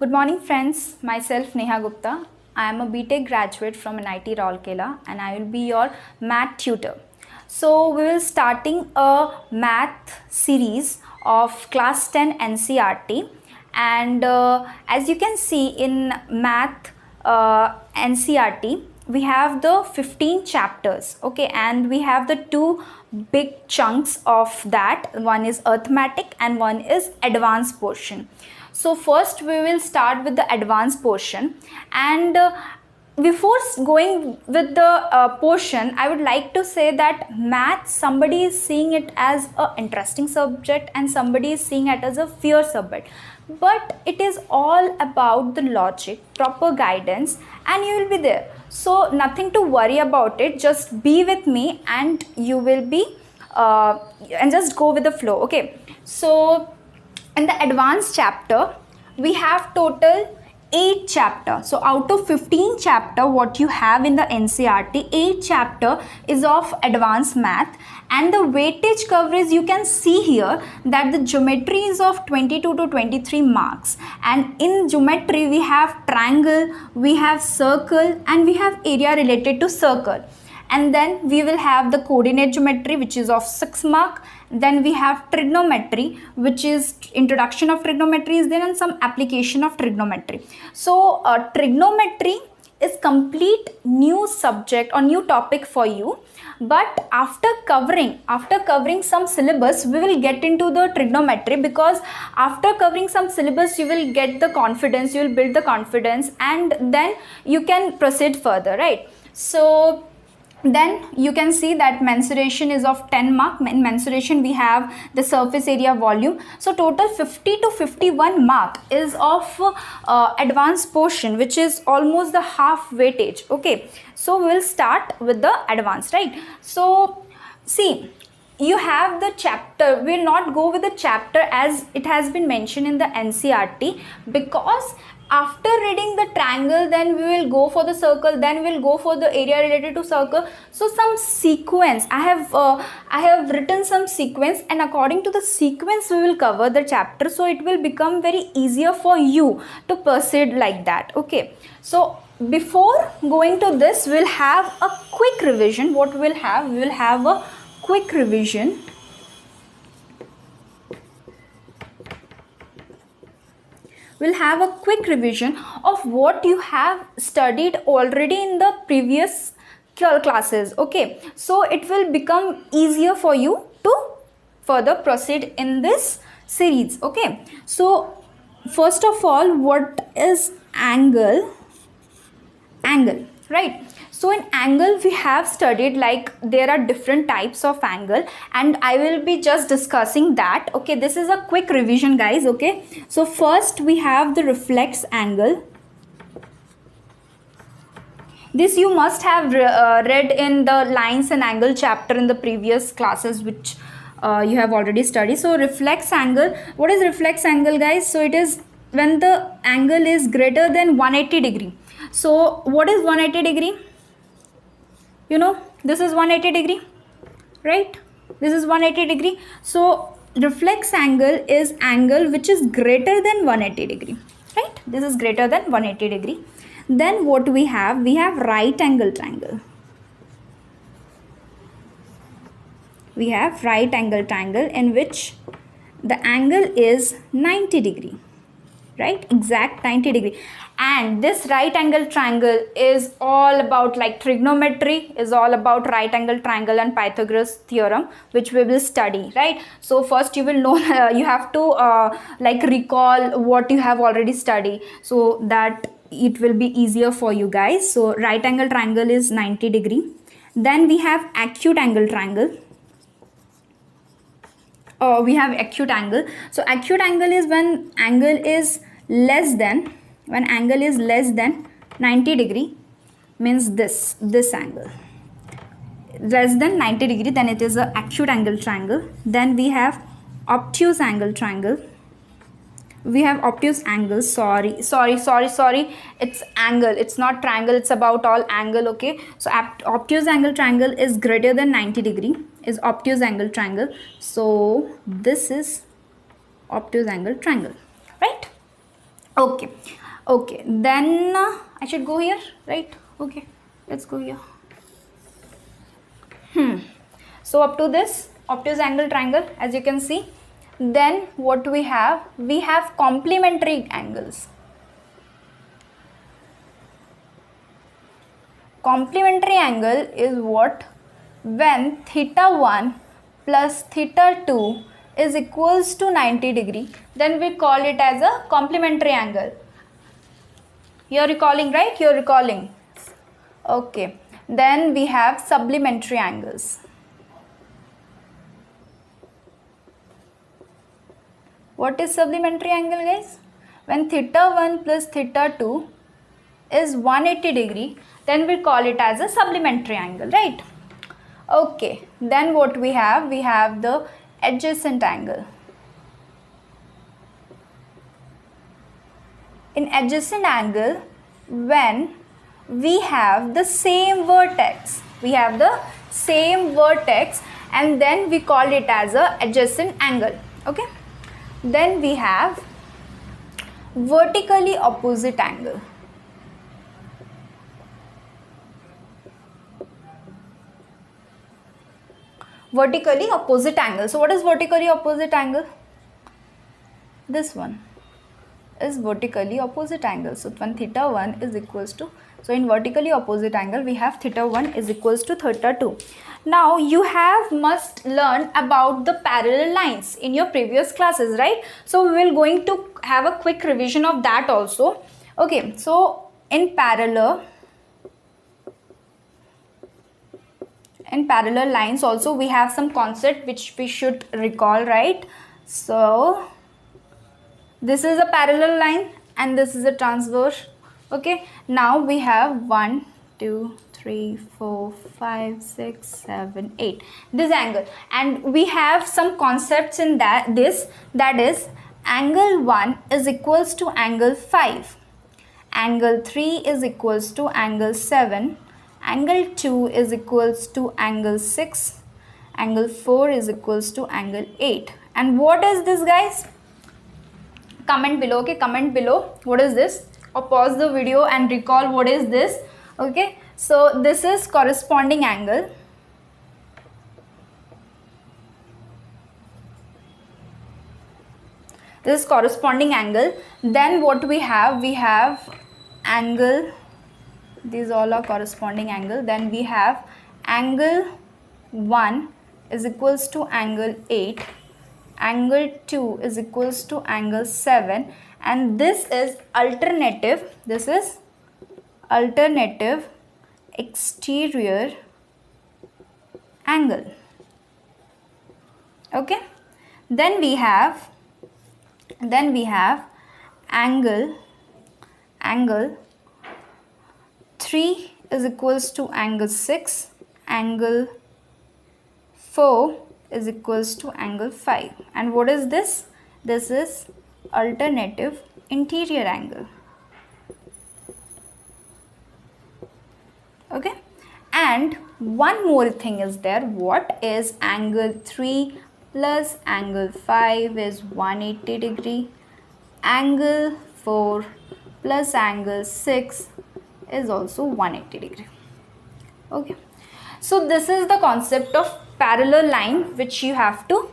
Good morning friends, myself Neha Gupta. I am a BTech graduate from NIT Rourkela and I will be your math tutor. So we will starting a math series of class 10 NCERT and as you can see in math NCERT we have the 15 chapters, okay, and we have the two big chunks of that. One is arithmetic and one is advanced portion. So first we will start with the advanced portion, and before going with the portion, I would like to say that math, somebody is seeing it as an interesting subject and somebody is seeing it as a fear subject, but it is all about the logic, proper guidance, and you will be there. So nothing to worry about it, just be with me and you will be and just go with the flow. Okay, so in the advanced chapter we have total 8 chapter. So out of 15 chapter what you have in the NCERT, 8 chapter is of advanced math, and the weightage coverage you can see here that the geometry is of 22 to 23 marks, and in geometry we have triangle, we have circle, and we have area related to circle. And then we will have the coordinate geometry which is of 6 mark. Then we have trigonometry, which is introduction of trigonometry is there and some application of trigonometry. So trigonometry is complete new subject or new topic for you, but after covering some syllabus we will get into the trigonometry, because after covering some syllabus you will get the confidence, you will build the confidence, and then you can proceed further, right? So then you can see that mensuration is of 10 mark. In mensuration we have the surface area volume. So total 50 to 51 mark is of advanced portion, which is almost the half weightage. Okay, so we will start with the advanced, right? So see, you have the chapter, we will not go with the chapter as it has been mentioned in the NCERT, because after reading the triangle then we will go for the circle, then we will go for the area related to circle. So some sequence I have written some sequence, and according to the sequence we will cover the chapter, so it will become very easier for you to proceed like that. Okay, so before going to this we'll have a quick revision. What we'll have, we will have a quick revision. We'll have a quick revision of what you have studied already in the previous classes. Okay, so it will become easier for you to further proceed in this series. Okay, so first of all, what is angle, right? So in angle we have studied like there are different types of angle, and I will be just discussing that. Okay, this is a quick revision guys. Okay, so first we have the reflex angle. This you must have read in the lines and angle chapter in the previous classes, which you have already studied. So reflex angle, what is reflex angle guys? So it is when the angle is greater than 180 degree. So what is 180 degree? You know, this is 180 degree, right? This is 180 degree. So reflex angle is angle which is greater than 180 degree, right? This is greater than 180 degree. Then what we have right angle triangle. We have right angle triangle in which the angle is 90 degree, right? Exact 90 degree. And this right angle triangle is all about like trigonometry, is all about right angle triangle and Pythagoras theorem, which we will study, right? So first you will know you have to like recall what you have already studied, so that it will be easier for you guys. So right angle triangle is 90 degree. Then we have acute angle triangle. We have acute angle. So acute angle is when angle is less than 90 degree, means this angle less than 90 degree, then it is a acute angle triangle. Then we have obtuse angle triangle. We have obtuse angle, sorry, it's angle, it's not triangle, it's about all angle. Okay, so obtuse angle triangle is greater than 90 degree, is obtuse angle triangle. So this is obtuse angle triangle, right? Okay, okay, then I should go here, right? Okay, let's go here. So up to this obtuse angle triangle, as you can see, then what we have complementary angles. Complementary angle is what? When theta 1 plus theta 2 is equals to 90 degree, then we call it as a complementary angle. You're recalling, right? You're recalling. Okay. Then we have supplementary angles. What is supplementary angle, guys? When theta 1 plus theta 2 is 180 degree, then we call it as a supplementary angle, right? Okay. Then what we have? We have the adjacent angle. In adjacent angle, when we have the same vertex, and then we call it as a adjacent angle. Okay. Then we have vertically opposite angle. Vertically opposite angle. So what is vertically opposite angle? This one is vertically opposite angle. So when theta 1 is equals to, so in vertically opposite angle we have theta 1 is equals to theta 2. Now you must learn about the parallel lines in your previous classes, right? So we will going to have a quick revision of that also. Okay, so in parallel lines also we have some concept which we should recall, right? So this is a parallel line and this is a transverse. Okay, now we have 1 2 3 4 5 6 7 8 this angle, and we have some concepts in that is angle 1 is equals to angle 5, angle 3 is equals to angle 7, angle 2 is equals to angle 6, angle 4 is equals to angle 8. And what is this, guys? Comment below. Okay, comment below what is this, or pause the video and recall what is this. Okay, so this is corresponding angle. This is corresponding angle. Then what we have angle, these all are corresponding angle. Then we have angle 1 is equals to angle 8, angle 2 is equals to angle 7, and this is alternative exterior angle. Okay, then we have angle 3 is equals to angle 6, angle 4 is equals to angle 5. And what is this? This is alternative interior angle. Okay, and one more thing is there. What is angle 3 plus angle 5 is 180 degree. Angle 4 plus angle 6 is also 180 degree. Okay, so this is the concept of parallel line which you have to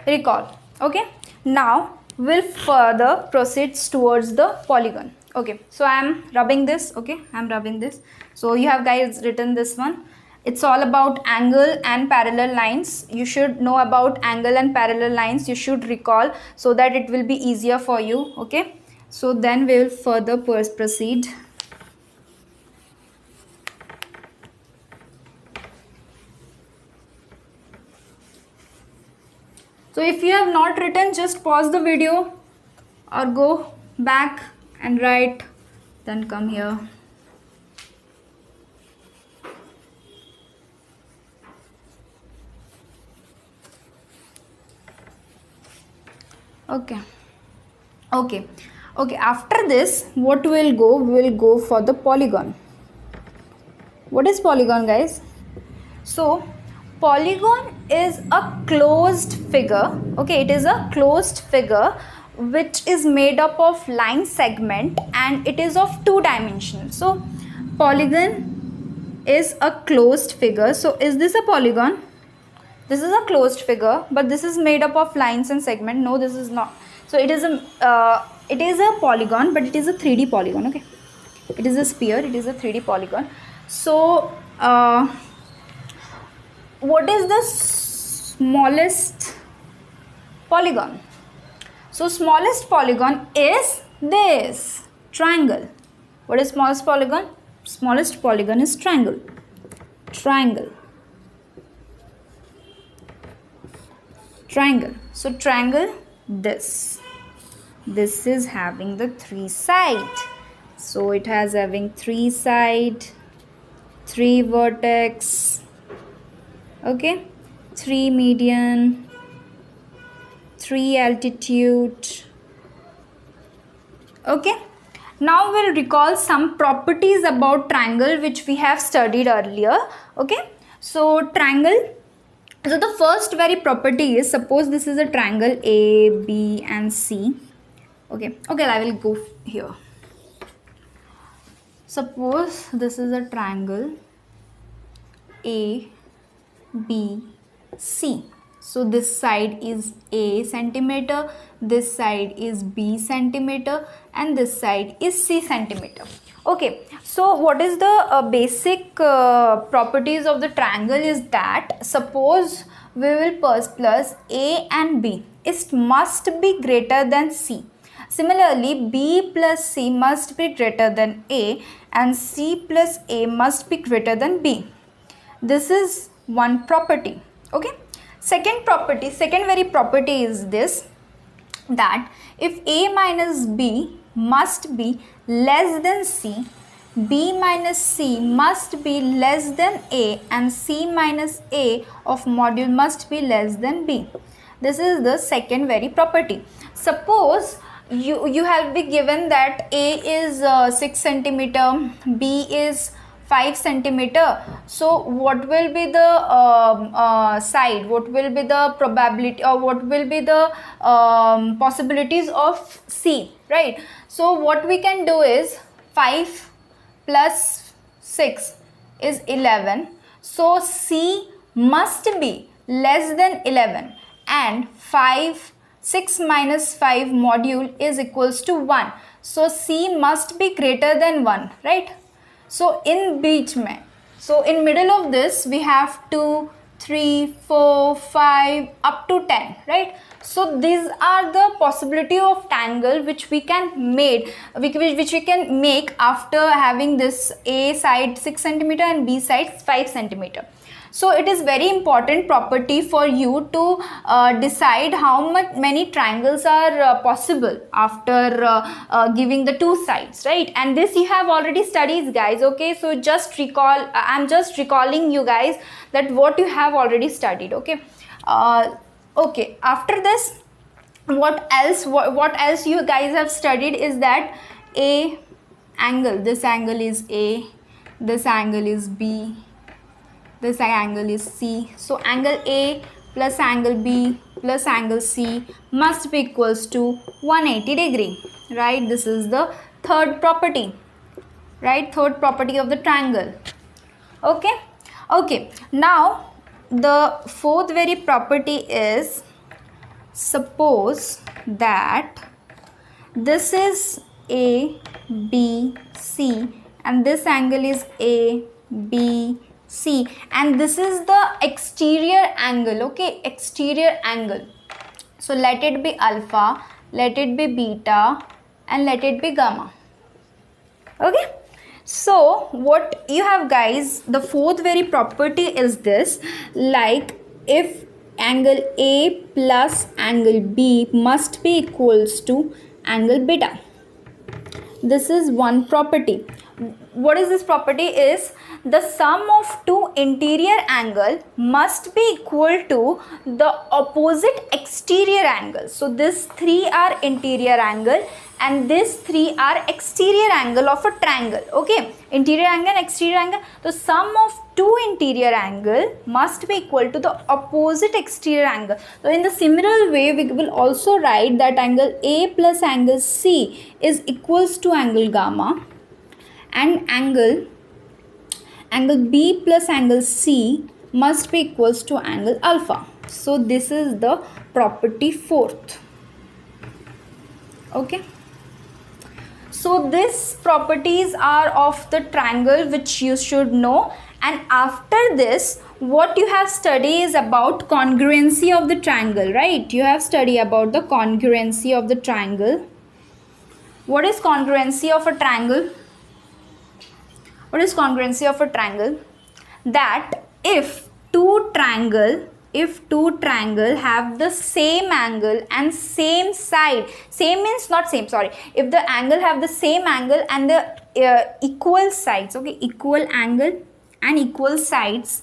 recall. Okay, now we'll further proceed towards the polygon. Okay, so I am rubbing this. Okay, I am rubbing this. So you have guys written this one. It's all about angle and parallel lines. You should know about angle and parallel lines. You should recall so that it will be easier for you. Okay, so then we will further proceed. So if you have not written, just pause the video or go back and write, then come here. Okay. After this, what we'll go? We will go for the polygon. What is polygon, guys? So polygon is a closed figure. Okay, it is a closed figure which is made up of line segment and it is of 2 dimensional. So polygon is a closed figure. So is this a polygon? This is a closed figure, but this is made up of lines and segment. No, this is not. So it is a polygon, but it is a 3D polygon. Okay, it is a sphere, it is a 3D polygon. So what is the smallest polygon? So smallest polygon is this triangle. What is smallest polygon? Smallest polygon is triangle. Triangle. So triangle, this is having the 3 sides. So it has having 3 sides, 3 vertex, okay, 3 median, 3 altitude. Okay, now we'll recall some properties about triangle which we have studied earlier. Okay, so triangle. So the first very property is, suppose this is a triangle A, B and C. Okay, I will go here. Suppose this is a triangle A, B, C. So this side is A centimeter, this side is B centimeter and this side is C centimeter. Okay, so what is the basic properties of the triangle is that, suppose we will plus A and B, it must be greater than C. Similarly, B plus C must be greater than A and C plus A must be greater than B. This is one property. Okay, second very property is this, that if A minus B must be less than C, B minus C must be less than A and C minus A of module must be less than B. This is the second very property. Suppose you have been given that A is 6 centimeter, B is 5 centimeter. So what will be the side, what will be the probability, or what will be the possibilities of C, right? So what we can do is 5 plus 6 is 11. So C must be less than 11 and 6 minus 5 module is equals to 1. So C must be greater than 1, right? So in middle of this we have 2, 3, 4, 5 up to 10, right? So these are the possibility of triangle which we can make, after having this A side 6 centimeter and B side 5 centimeter. So it is very important property for you to decide how many triangles are possible after giving the 2 sides, right? And this you have already studied, guys. Okay, so just recall, I'm just recalling you guys that what you have already studied. Okay, okay, after this, what else you guys have studied is that A angle, this angle is A, this angle is B, this angle is C. So angle A plus angle B plus angle C must be equals to 180 degree, right? This is the third property, right? Third property of the triangle. Okay, now the fourth very property is, suppose that this is A, B, C and this angle is A, B, C and this is the exterior angle. Okay, exterior angle. So let it be alpha, let it be beta and let it be gamma. Okay, so what you have, guys, the fourth very property is this, like if angle A plus angle B must be equals to angle beta. This is one property. What is this property is, the sum of two interior angle must be equal to the opposite exterior angle. So this 3 are interior angle and these three are exterior angle of a triangle. Okay, interior angle and exterior angle. So sum of two interior angle must be equal to the opposite exterior angle. So in the similar way, we will also write that angle A plus angle C is equals to angle gamma, and angle B plus angle C must be equals to angle alpha. So this is the property fourth. Okay, so these properties are of the triangle which you should know, and after this what you have studied is about congruency of the triangle, right? You have studied about the congruency of the triangle. What is congruency of a triangle? What is congruency of a triangle? That if two triangle have the same angle and same side, same means not same, sorry, if the angle have the same angle and the equal sides, okay, equal angle and equal sides,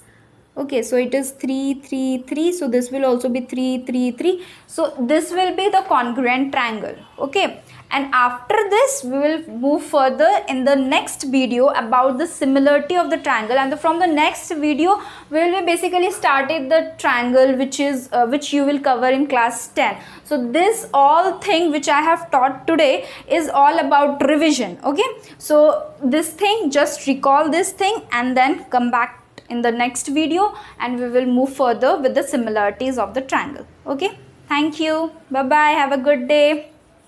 okay, so it is 3 3 3, so this will also be 3 3 3, so this will be the congruent triangle. Okay, and after this we will move further in the next video about the similarity of the triangle, and from the next video we will be basically started the triangle which is which you will cover in class 10. So this all thing which I have taught today is all about revision. Okay, so this thing, just recall this thing and then come back in the next video and we will move further with the similarities of the triangle. Okay, thank you, bye bye, have a good day.